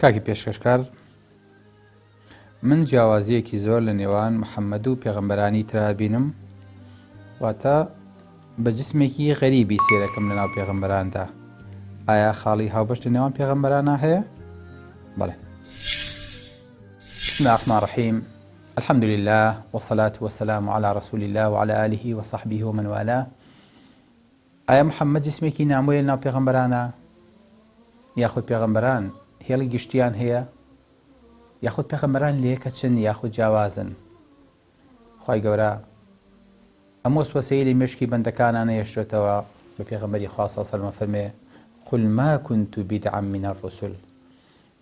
کاکی پێشکەشکار من جیاوازیەکی زۆر لە نێوان محەممەد و پێغەمبەرانی ترا بینم واتە بە جسمێکی غەریبی سێرەکەم لە ناو پێغەمبەراندا. ئایا خاڵی هاوبەش لە نێوان پێغەمبەرانە هەیە؟ بەڵێ. بسم الله الرحمن الرحيم الحمد لله والصلاة والسلام على رسول الله وعلى آله وصحبه ومن والاه. ئایا محەممەد جسمێکی نامۆیە لە ناو پێغەمبەرانە یاخود پێغەمبەران هێڵی گشتیان هەیە یاخود پێغەمبەران لێکە چن یاخود جیاوازن؟ خوای گەورە ئەم وەسوەسەیە لە مێشکی بەندەکانان نەهێشتێتەوە بە پێغەمبەری خوا صلی الله علیه و سلم فەرمێ قل ما كنت بدعا من الرسل.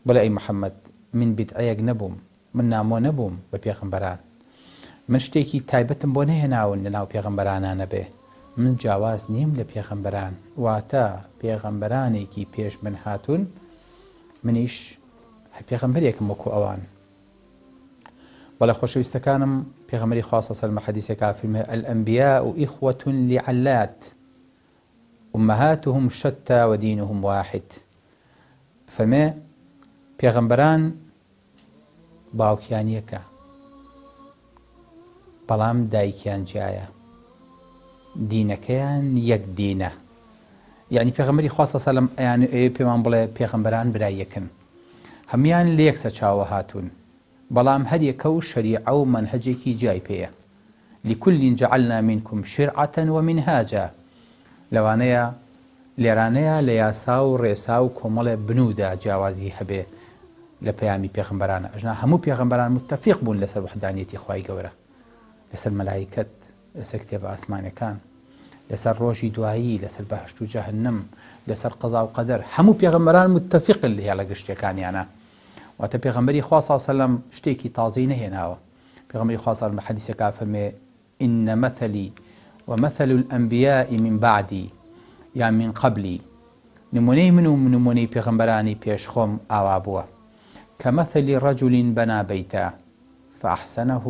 بەڵێ ئەی محەممەد من بدعەیەک نەبووم، من نامۆ نەبووم بە پێغەمبەران، من شتێکی تایبەتم بۆ نەهێناون لە ناو پێغەمبەرانانە بێ، من جیاواز نیم لە پێغەمبەران، واتە پێغەمبەرانێکی پێش من هاتوون منیش پێغەمبەرێکم وەکو ئەوان. بەڵێ خۆشەویستەکانم پێغەمبەری خوا صلی الله علیه و سلم حەدیثێکا فەرمێ الأنبياء إخوة لعلات أمهاتهم شتى ودينهم واحد. فەرمێ پێغەمبەران باوکیان یەکە بەڵام دایکیان جیایە، دینەکەیان یەک دینە. یعنی پێغەمبەری خوا صلی الله علیه و سلم پێمان بڵێ پێغەمبەران برای یەکن، هەمویان لە یەک سەرچاوە هاتوون، بەڵام هەر یەکە و شەریعە و مەنهەجێکی جیای پێیە. لكل جعلنا منكم شرعة ومنهاجا. لەوانەیە لێرانەیە لە یاسا و ڕێسا و کۆمەڵێ بنوودا جیاوازی هەبێ لە پەیامی پێغەمبەرانە. ئەژنا هەموو پێغەمبەران متتەفیق بوون لەسەر وحدانیەتی خوای گەورە، لەسەر مەلایکەت، لەسەر کتێبە ئاسمانەکان، لەسەر ڕۆژی دوایی، لەسەر بەهشت و جەهەنەم، لەسەر قەزا و قەدەر. هەموو پێغەمبەران متتەفیقن لە هێڵە گشتیەکانیانە. واتە پێغەمبەری خوا صلی الله علیه و سلم شتێکی تازەی نەهێناوە. پێغەمبەری خوا صلی الله علیه و سلم بە حەدیثێکا فەرمێ إن مثلي ومثل الأنبياء من بعدي یا من قبلی، نمونەی من و نمونەی پێغەمبەرانی پێش خۆم ئاوا بووە كمثل رجل بنى بيتا فأحسنه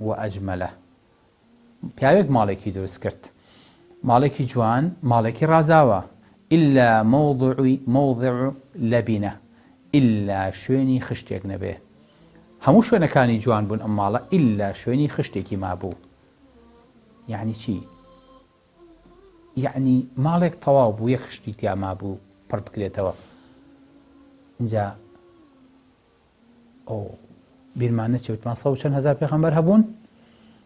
وأجمله. پیاوێک ماڵێکی دروست کرد، ماڵێکی جوان، ماڵێکی ڕازاوە، إلا موضع لبنة، إلا شوێنی خشتێک نەبێ. هەموو شوێنەکانی جوان بوون ئەم ماڵە إلا شوێنی خشتێکی مابوو. یعنی چی؟ یعنی ماڵێک تەواو بوو یەک خشتی تیا مابوو پڕ بکرێتەوە. اینجا بیرمان نەچێتمان 100 هەزار پێغەمبەر هەبوون،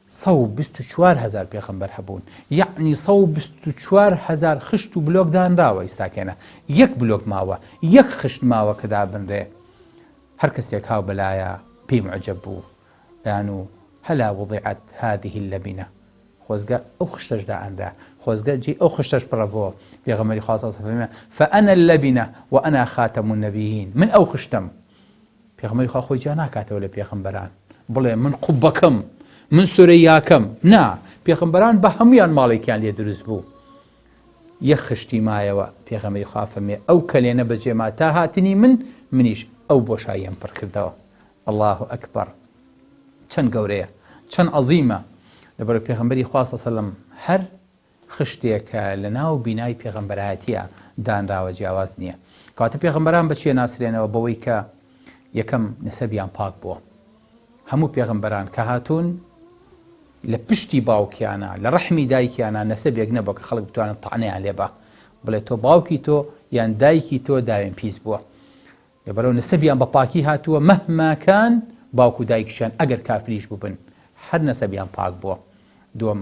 124 هەزار پێغەمبەر هەبوون، یعنی 124 هەزار خشت و بلۆک دانراوە. ئیستاکێنە یەک بلۆک ماوە، یەک خشت ماوە کە دابنرێ. هەر کەسێک هاو بەلایە پێی معجەب بوو، یانو هەلا وضعت هذه اللبنة، خۆزگە ئەو خشتەش دائەنرا، خۆزگە جێ ئەو خشتەش پڕە بۆ. پێغەمبەری خوا صلی الله علیه و سلم فأنا اللبنة وأنا خاتم النبيين. من ئەو خشتم. پێغەمبەری خوا خۆی جا ناکاتەوە لە پێغەمبەران بڵێ من قوبەکەم، من سورەیاکەم. نا، پێغەمبەران بە هەمویان ماڵێکیان لێ دروست بوو، یەک خشتی مایەوە. پێغەمبەری خوا فەرمێ ئەو کەلێنە بەجێما تا هاتنی منیش ئەو بۆشاییم پڕ کردەوە. الله ئەکبەر، چەند گەورەیە، چەند عەزیمە. لەبەرەوەی پێغەمبەری خوا صلی الله علیه و سلم هەر خشتێکە لە ناو بینای پێغەمبەرایەتیە دانراوە، جیاواز نییە. کەواتە پێغەمبەران بەچیە ناسرێنەوە؟ بەوەی کە یەکەم نەسەبیان پاک بووە. هەموو پێغەمبەران کە هاتوون لە پشتی باوکیانە، لە ڕەحمی دایکیانە نەسەبێک نەبووە کە خەڵک بتوانن تەعنەیان لێ بە بڵێ تۆ باوکی تۆ یان دایکی تۆ داوێن پیس بووە. لەبەرەوە نەسەبیان بە پاکی هاتووە، مەهماکان باوک و دایکیشیان ئەگەر کافریش بووبن هەر نەسەبیان پاک بووە. دووەم،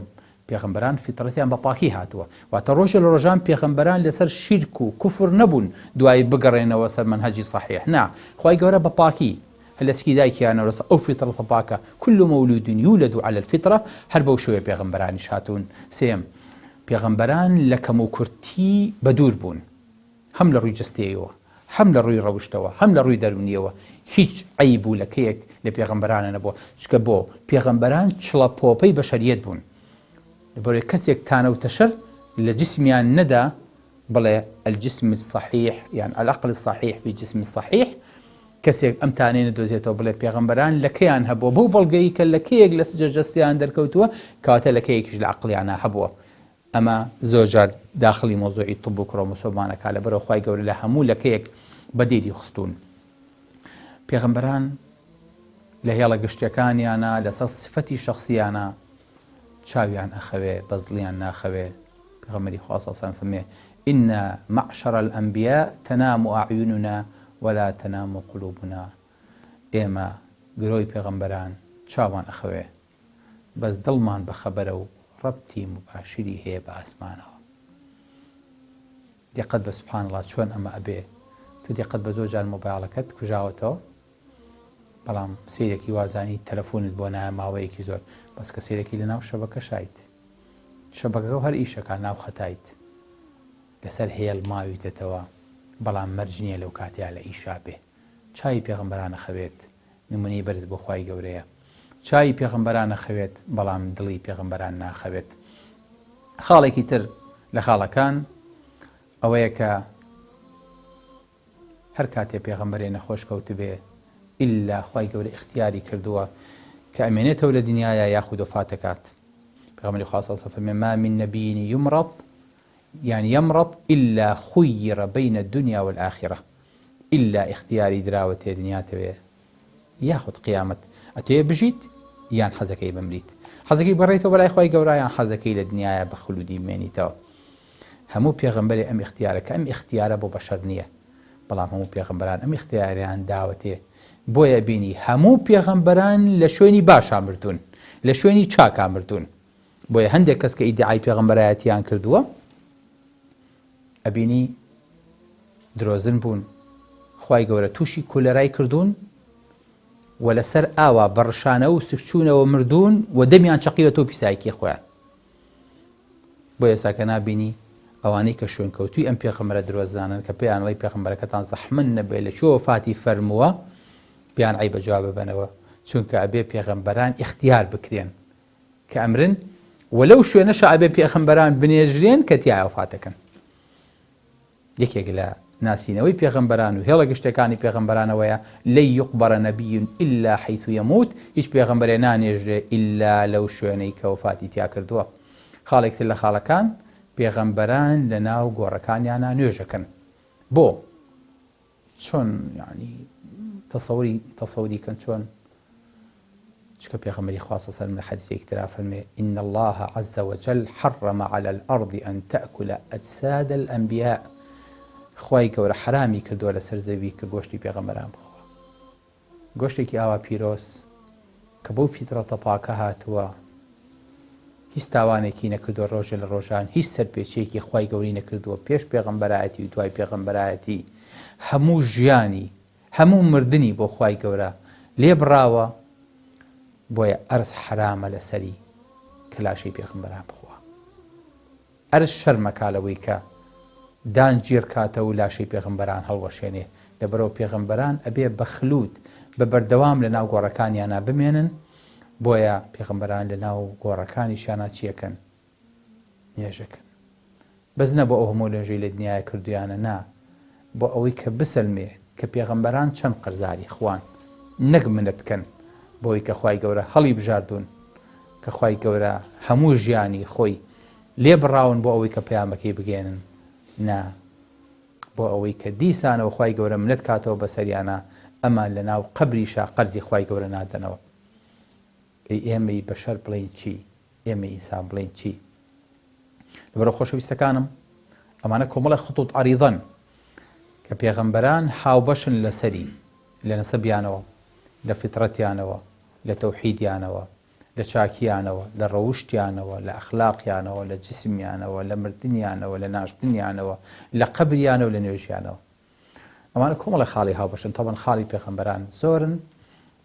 پێغەمبەران فیترەتیان بە پاکی هاتووە، واتە ڕۆژە لە ڕۆژان پێغەمبەران لەسەر شیرک و کوفر نەبوون دوایی بگەڕێنەوە سەر مەنهەجی صحیح. نا، خوای گەورە بە پاکی هەلەسکی دایکیانەوە لەسەر ئەو فیترەتە پاکە. كل مولود يولد على الفطرة. هەر بەو شێوەیە پێغەمبەرانیش هاتوون. سێم، پێغەمبەران لە کەم و کورتی بەدوور بوون، هەم لە ڕووی جستەیەوە، هەم لە ڕووی ڕەوشتەوە، هەم لە ڕووی دەرونیەوە. هیچ عیب و لەکەیەک لە پێغەمبەرانە نەبووە، چکە بۆ پێغەمبەران چڵەپۆپەی بەشەریەت بوون. لەبەرەوەی کەسێک تانەوتە شەر لە جسمیان نەدا بڵێ الجسم الصحيح يعني العقل الصحيح في جسم الصحيح. کەسێک ئەم تانەی نەدۆزێتەوە بڵێ پێغەمبەران لەکەیان هەبووە، بەو بەڵگەی کە لەکەیەک لە جەستیان دەرکەوتووە کەواتە لەکەیەکیش لە عەقڵیانە هەبووە. ئەمە زۆر جار داخلی مۆزوعی طب و کڕۆمۆسۆمانەکە. لەبەرەوە خوای گەورە لە هەموو لەکەیەک بەدێری خستوون. پێغەمبەران لە هێڵە گشتیەکانیانە لەسەر سفەتی شخصیانە چاویان ئەخەوێ بەزڵیان ناخەوێ. پێغەمبەری خوا صلی الله علیه و سلم فەرمێ إن معشر الأنبياء تنام أعيننا ولا تنام قلوبنا. ئێمە گرۆی پێغەمبەران چاوان ئەخەوێ بەس دڵمان بەخەبەرە و ڕەبتی مباشری هەیە بە ئاسمانەوە. دقت بە سبحان الله چۆن ئەمە ئەبێ. تو دقت بە زۆر جار مۆبایڵەکەت کوژاوەتەوە بەڵام سیرێکی وازانی تەلەفۆنت بۆ نایە ماوەیەکی زۆر بەس کە سیرێکی لە ناو شەبەکە شایت شەبەکە و هەر ئیشەکە ناو خەتایت لەسەر هێڵ ماویتێتەوە بەڵام مەرج نییە لەو کاتیا لە ئیشا بێ. چای پێغەمبەرانە خەوێت نمونەی بەرز بۆ خوای گەورەیە. چای پێغەمبەرانە خەوێت بەڵام دڵی پێغەمبەران ناخەوێت. خاڵێکی تر لە خاڵەکان ئەوەیە کە هەر کاتێ پێغەمبەرێ نەخۆش کەوت بێ ئیلا خوای گەورە اختیاری کردووە کە ئەمێنێتەوە لە دنیاە یاخود وفات دەکات. پێغەمبەری خوا صلی الله علیه و سلم ما من نبي يمرض يعني يمرض إلا خير بين الدنيا والآخرة. إلا اختياري دراوة دنيا تبيه ياخد قيامت أتوي بجيت يان حزكي بمريت حزكي بريتو بلا إخوائي قورا يان حزكي لدنيا بخلودي مينيتو. همو بيغمبري أم اختيارك أم اختيار أبو بشر نية بلام همو بيغمبران أم اختياريان دعوته بويا بيني همو بيغمبران لشويني باشا مردون لشويني چاكا مردون. بويا هندي كس كإدعاء بيغمبراتيان كردوا ئەبینی درۆزن بوون خوای گەورە تووشی کولەرای کردوون و لەسەر ئاوا بەڕشانە و سکچوونەوە مردوون و دەمیان چەقیوەتەوە پیسایەکی خۆیان. بۆ ئێستا کە نابینی ئەوانەی کە شوێن کەوتووی ئەم پێغەمبەرە درۆزدانن کە پێیان ئەڵێی پێغەمبەرەکەتان زەحمن نەبێ لە چۆ وفاتی فەرمووە پێیان عەیبە جواب ببەنەوە چونکە ئەبێ پێغەمبەران اختیار بکرێن کە ئەمرن وەلەو شوێنەشە ئەبێ پێغەمبەران بنێژرێن کە تیایە وفات دەکەن. یەکێک لە ناسینەوەی پێغەمبەران و هێڵە گشتەکانی پێغەمبەرانەوەیە لەی یوقبەرە نەبیون ئیلا حەیث یەموت. هیچ پێغەمبەرێ نانێژرێ ئیلا لەو شوێنەی کە وفاتی تیا کردووە. خاڵێکتر لە خاڵەکان پێغەمبەران لە ناو گۆڕەکانیانە نوێژەکەن. بۆ چۆن یعنی تەسەووری کەن چۆن چکە پێغەمبەری خوا صلی الله علیه و سلم لە حەدیثێکی ترا فەرمێ إن الله عز وجل حرم على الأرض أن تأكل أجساد الأنبياء. خوای گەورە حرامی کردووە لەسەر زەوی کە گۆشتی پێغەمبەران بخۆ. گۆشتێکی ئاوا پیرۆز کە بەو فیترەتە پاکە هاتووە هیچ تاوانێکی نەکردووە ڕۆژە لە ڕۆژان هیچ سەرپێچێکی خوای گەوری نەکردووە پێش پێغەمبەرایەتی و دوای پێغەمبەرایەتی هەموو ژیانی هەموو مردنی بۆ خوای گەورە لێ بڕاوە بۆیە ئەرز حرامە لەسەری کە لاشەی پێغەمبەران بخۆوە. ئەرز شەرمەکا لەوەی کە دان گیر کاتە و لاشەی پێغەمبەران هەڵوەشێنێ لەبەرەوە پێغەمبەران ئەبێ بەخلوود بە بەردەوام لە ناو گۆڕەکانیانە بمێنن بۆیە پێغەمبەران لە ناو گۆڕەکانیشیانە چیەکەن نوێژەکەن. بەس نە بۆ ئەو هەموو نوێژەی لە دنیاە کردویانە نا بۆ ئەوەی کە بسەلمێ کە پێغەمبەران چەند قەرزاری خوان نەک منەتکەن بۆی کە خوای گەورە هەڵی بژاردوون کە خوای گەورە هەموو ژیانی خۆی لێ بڕاون بۆ ئەوەی کە پەیامەکەی بگێنن نا بۆ ئەوەی کە دیسانەوە خوای گەورە منەت کاتەوە بەسەریانە ئەمان لە ناو قەبریشا قەرزی خوای گەورە نادەنەوە. ئێمەی بەشەر بڵین چی ئێمە ئینسان بڵین چی. لەبەرەوە خۆشەویستەکانم ئەمانە کۆمەڵە خطوط عەریضەن کە پێغەمبەران هاوبەشن لەسەری لە نەسەبیانەوە لە فترەتیانەوە لە تەوحیدیانەوە لە چاکیانەوە لە ڕەوشتیانەوە لە ئەخلاقیانەوە لە جسمیانەوە لە مردنیانەوە لە ناشتنیانەوە لە قەبریانەوە لە نوێژیانەوە. ئەمانە کۆمەڵە خاڵی هاوبەشن تەبەن خاڵی پێغەمبەران زۆرن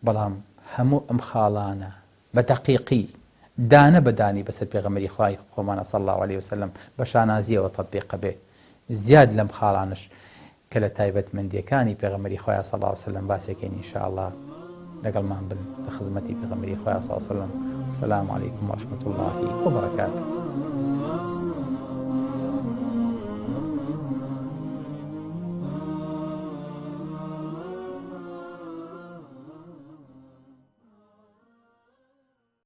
بەڵام هەموو ئەم خاڵانە بە دەقیقی دانە بەدانی بەسەر پێغەمبەری خوای خۆمانە صلی الله علیه وسلم بە شانازیەوە تەطبیق بێ. زیاد لەم خاڵانش کە لە تایبەتمەندیەکانی پێغەمبەری خوای صلی الله علیه وسلم باسێکین ئینشاءالله لەگەڵمان بن لە خزمەتی پێغەمبەری خوای صلی الله علیه وسلم. السلام علیکم ورحمة الله وبركاته.